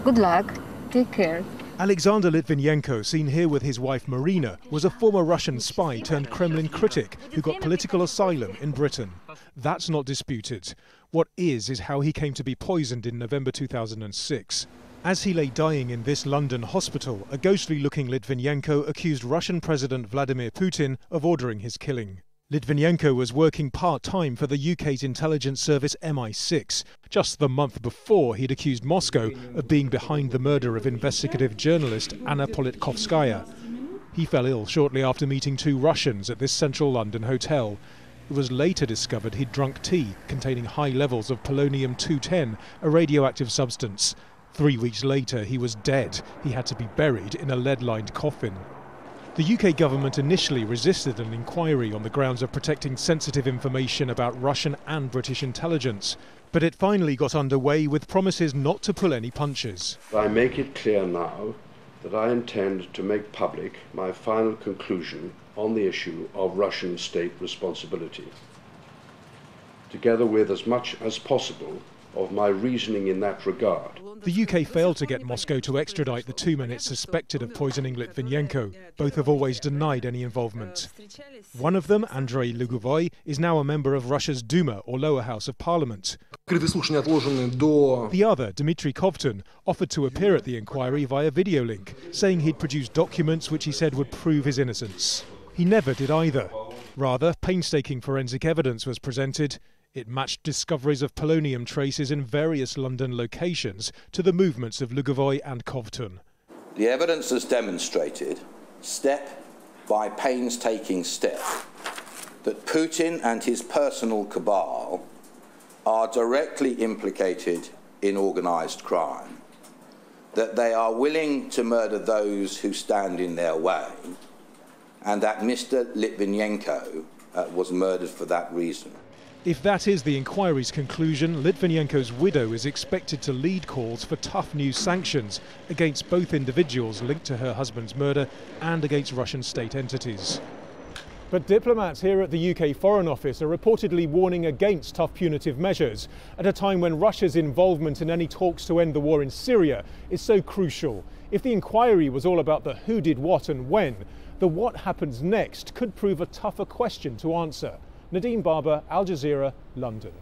Good luck. Take care. Alexander Litvinenko, seen here with his wife Marina, was a former Russian spy turned Kremlin critic who got political asylum in Britain. That's not disputed. What is how he came to be poisoned in November 2006. As he lay dying in this London hospital, a ghostly-looking Litvinenko accused Russian President Vladimir Putin of ordering his killing. Litvinenko was working part-time for the UK's intelligence service MI6. Just the month before, he'd accused Moscow of being behind the murder of investigative journalist Anna Politkovskaya. He fell ill shortly after meeting two Russians at this central London hotel. It was later discovered he'd drunk tea containing high levels of polonium-210, a radioactive substance. 3 weeks later, he was dead. He had to be buried in a lead-lined coffin. The UK government initially resisted an inquiry on the grounds of protecting sensitive information about Russian and British intelligence, but it finally got underway with promises not to pull any punches. I make it clear now that I intend to make public my final conclusion on the issue of Russian state responsibility, together with as much as possible of my reasoning in that regard. The UK failed to get Moscow to extradite the two men it's suspected of poisoning Litvinenko. Both have always denied any involvement. One of them, Andrei Lugovoy, is now a member of Russia's Duma, or lower house of parliament. The other, Dmitry Kovtun, offered to appear at the inquiry via video link, saying he'd produced documents which he said would prove his innocence. He never did either. Rather, painstaking forensic evidence was presented. It matched discoveries of polonium traces in various London locations to the movements of Lugovoy and Kovtun. The evidence has demonstrated, step by painstaking step, that Putin and his personal cabal are directly implicated in organised crime, that they are willing to murder those who stand in their way, and that Mr. Litvinenko was murdered for that reason. If that is the inquiry's conclusion, Litvinenko's widow is expected to lead calls for tough new sanctions against both individuals linked to her husband's murder and against Russian state entities. But diplomats here at the UK Foreign Office are reportedly warning against tough punitive measures at a time when Russia's involvement in any talks to end the war in Syria is so crucial. If the inquiry was all about the who did what and when, the what happens next could prove a tougher question to answer. Nadeem Barber, Al Jazeera, London.